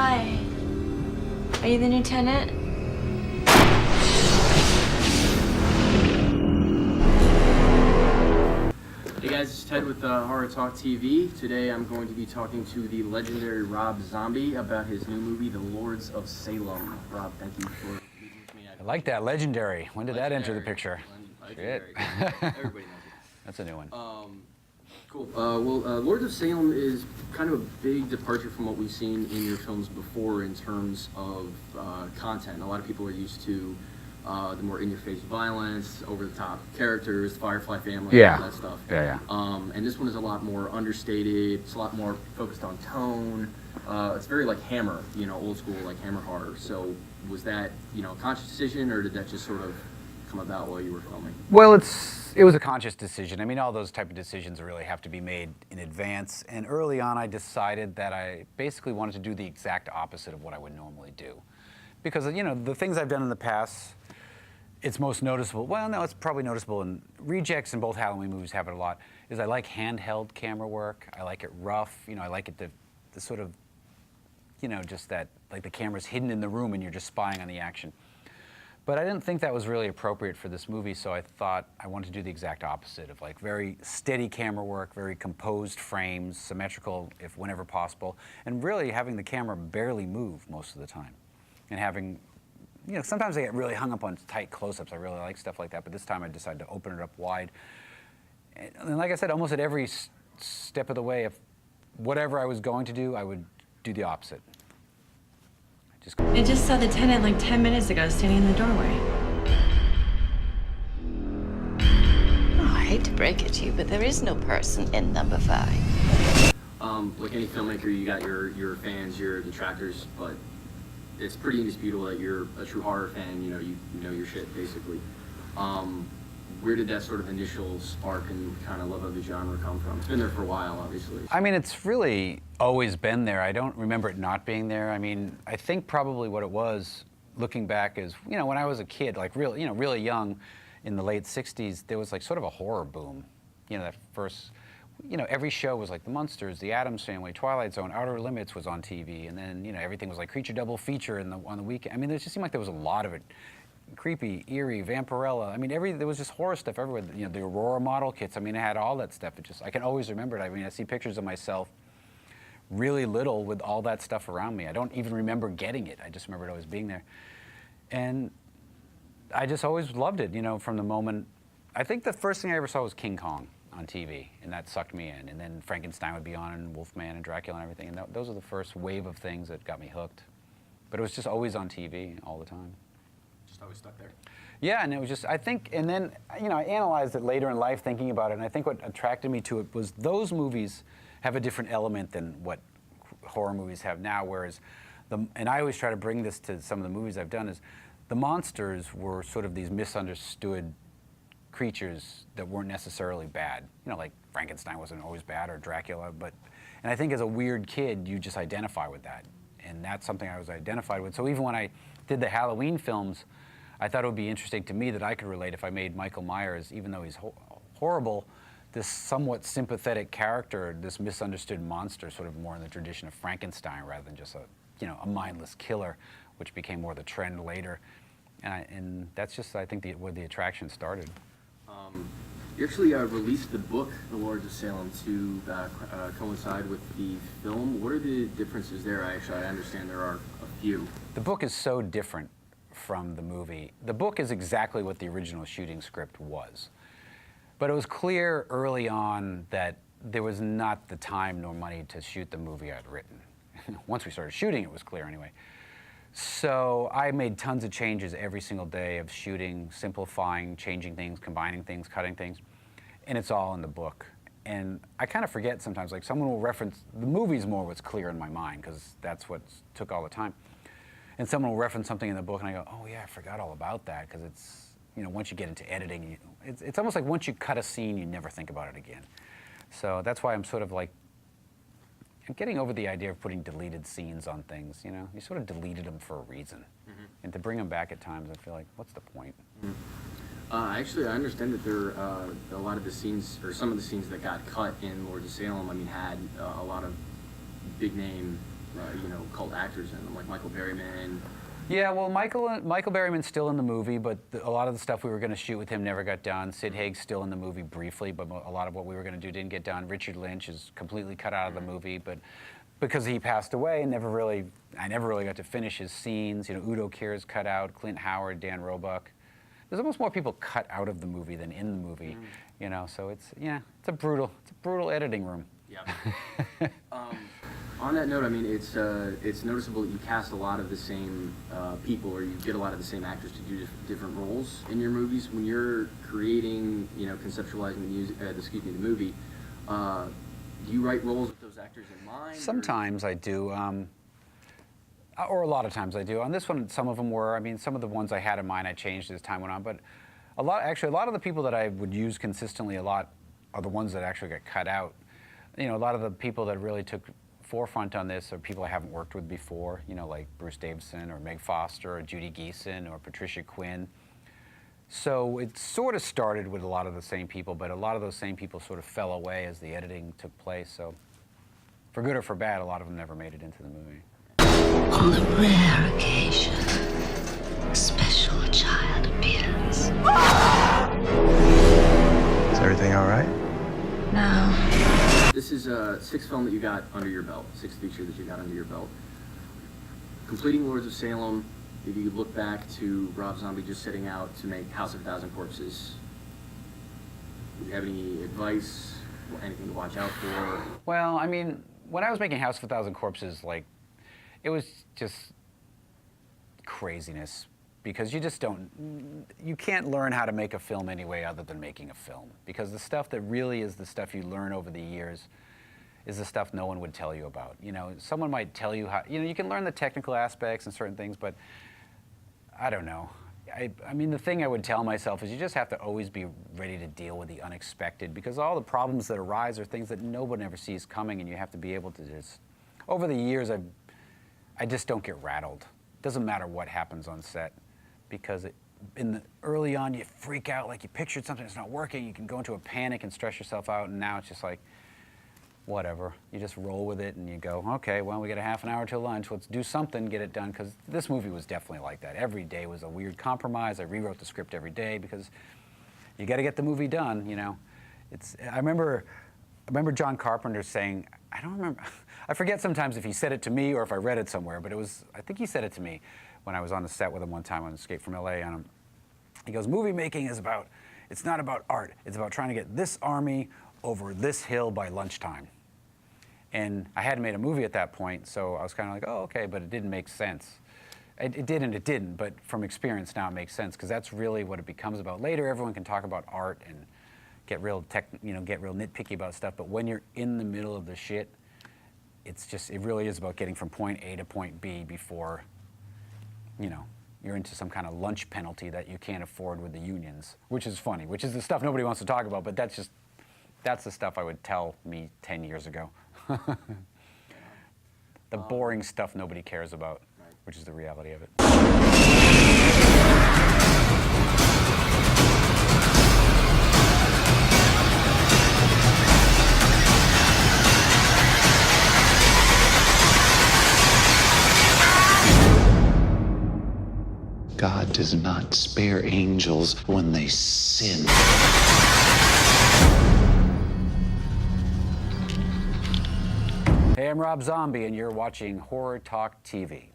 Hi. Are you the new tenant? Hey guys, it's Ted with Horror Talk TV. Today I'm going to be talking to the legendary Rob Zombie about his new movie, The Lords of Salem. Rob, thank you for meeting with me. I like that, legendary. When did that enter the picture? Legendary. Shit. Everybody knows it. That's a new one. Cool. Lords of Salem is kind of a big departure from what we've seen in your films before in terms of content. A lot of people are used to the more in-your-face violence, over-the-top characters, Firefly family, all that stuff. Yeah. And this one is a lot more understated. It's a lot more focused on tone. It's very like Hammer, old school like Hammer horror. So was that, a conscious decision, or did that just sort of come about while you were filming? Well, it was a conscious decision. I mean, all those type of decisions really have to be made in advance. And early on, I decided that I basically wanted to do the exact opposite of what I would normally do. Because, the things I've done in the past, it's most noticeable. Well, no, it's probably noticeable in Rejects, and both Halloween movies have it a lot, is I like handheld camera work. I like it rough. I like it the sort of, just that, like the camera's hidden in the room and you're just spying on the action. But I didn't think that was really appropriate for this movie, so I thought I wanted to do the exact opposite of like very steady camera work, very composed frames, symmetrical if whenever possible, and really having the camera barely move most of the time. And having, sometimes I get really hung up on tight close-ups. I really like stuff like that, but this time I decided to open it up wide. And like I said, almost at every step of the way, if whatever I was going to do, I would do the opposite. I just saw the tenant like 10 minutes ago standing in the doorway. Oh, I hate to break it to you, but there is no person in number 5. Like any filmmaker, you got your fans, your detractors, but it's pretty indisputable that you're a true horror fan. You know your shit, basically. Where did that sort of initial spark and kind of love of the genre come from? It's been there for a while, obviously. I mean, it's really always been there. I don't remember it not being there. I mean, I think probably what it was, looking back, is, when I was a kid, like really young, in the late 60s, there was like sort of a horror boom. That first, every show was like The Munsters, The Addams Family, Twilight Zone, Outer Limits was on TV, and then, everything was like Creature Double Feature on the weekend. I mean, it just seemed like there was a lot of it. Creepy, eerie, Vampirella. I mean, there was just horror stuff everywhere. The Aurora model kits. I mean, it had all that stuff. I can always remember it. I mean, I see pictures of myself really little with all that stuff around me. I don't even remember getting it. I just remember it always being there. And I just always loved it, from the moment. I think the first thing I ever saw was King Kong on TV, and that sucked me in. And then Frankenstein would be on, and Wolfman and Dracula and everything. And those are the first wave of things that got me hooked. But it was just always on TV all the time. Always stuck there. Yeah, and it was just, I think, and then, I analyzed it later in life thinking about it, and I think what attracted me to it was those movies have a different element than what horror movies have now, whereas, and I always try to bring this to some of the movies I've done, is the monsters were sort of these misunderstood creatures that weren't necessarily bad. Like Frankenstein wasn't always bad, or Dracula, and I think as a weird kid, you just identify with that, and that's something I was identified with. So even when I did the Halloween films, I thought it would be interesting to me that I could relate if I made Michael Myers, even though he's horrible, this somewhat sympathetic character, this misunderstood monster, sort of more in the tradition of Frankenstein rather than just a mindless killer, which became more the trend later. And that's just, I think, where the attraction started. You actually released the book, The Lords of Salem, to coincide with the film. What are the differences there? I understand there are a few. The book is so different from the movie. The book is exactly what the original shooting script was. But it was clear early on that there was not the time nor money to shoot the movie I'd written. Once we started shooting, it was clear anyway. So I made tons of changes every single day of shooting, simplifying, changing things, combining things, cutting things, and it's all in the book. And I kind of forget sometimes, like someone will reference, the movie's more what's clear in my mind, because that's what took all the time. And someone will reference something in the book, and I go, oh yeah, I forgot all about that, because it's, once you get into editing, it's almost like once you cut a scene, you never think about it again. So that's why I'm sort of like, I'm getting over the idea of putting deleted scenes on things, you sort of deleted them for a reason. Mm-hmm. And to bring them back at times, I feel like, what's the point? Mm-hmm. Actually, I understand that there a lot of the scenes, or some of the scenes that got cut in Lords of Salem, I mean, had a lot of big name cult actors in them, like Michael Berryman. Yeah, well, Michael Berryman's still in the movie, but a lot of the stuff we were going to shoot with him never got done. Sid Haig's still in the movie briefly, but a lot of what we were going to do didn't get done. Richard Lynch is completely cut out of the movie, but because he passed away, I never really got to finish his scenes. Udo Kier's cut out, Clint Howard, Dan Roebuck. There's almost more people cut out of the movie than in the movie, So it's a brutal editing room. Yeah. On that note, I mean, it's noticeable that you cast a lot of the same people, or you get a lot of the same actors to do different roles in your movies. When you're creating, conceptualizing the movie, do you write roles with those actors in mind? Sometimes I do, or a lot of times I do. On this one, some of them were. I mean, some of the ones I had in mind I changed as time went on, but a lot of the people that I would use consistently a lot are the ones that actually got cut out. A lot of the people that really took forefront on this are people I haven't worked with before, like Bruce Davison or Meg Foster or Judy Geeson or Patricia Quinn. So it sort of started with a lot of the same people, but a lot of those same people sort of fell away as the editing took place. So for good or for bad, a lot of them never made it into the movie. On the rare occasion, a special child appears. Is everything all right? No. This is a sixth film that you got under your belt, sixth feature that you got under your belt. Completing Lords of Salem, if you look back to Rob Zombie just setting out to make House of a Thousand Corpses, do you have any advice, anything to watch out for? Well, I mean, when I was making House of a Thousand Corpses, it was just craziness. Because you can't learn how to make a film any way other than making a film. Because the stuff that really is the stuff you learn over the years is the stuff no one would tell you about. Someone might tell you how, you can learn the technical aspects and certain things, but I don't know. I mean, the thing I would tell myself is you just have to always be ready to deal with the unexpected, because all the problems that arise are things that nobody ever sees coming, and you have to be able to just, over the years, I just don't get rattled. It doesn't matter what happens on set. Because early on, you freak out, like you pictured something that's not working, you can go into a panic and stress yourself out, and now it's just like, whatever. You just roll with it, and you go, okay, well, we got a half an hour till lunch, let's do something, get it done, because this movie was definitely like that. Every day was a weird compromise. I rewrote the script every day, because you got to get the movie done, I remember John Carpenter saying, I don't remember, I forget sometimes if he said it to me or if I read it somewhere, but I think he said it to me when I was on the set with him one time on Escape from LA, and he goes, movie making it's not about art, it's about trying to get this army over this hill by lunchtime. And I hadn't made a movie at that point, so I was kind of like, oh, okay, but it didn't make sense. It did and it didn't, but from experience now it makes sense, because that's really what it becomes about. Later, everyone can talk about art and get real nitpicky about stuff, but when you're in the middle of the shit, it really is about getting from point A to point B before you're into some kind of lunch penalty that you can't afford with the unions, which is funny, which is the stuff nobody wants to talk about, but that's the stuff I would tell me 10 years ago. The boring stuff nobody cares about, which is the reality of it. God does not spare angels when they sin. Hey, I'm Rob Zombie, and you're watching Horror Talk TV.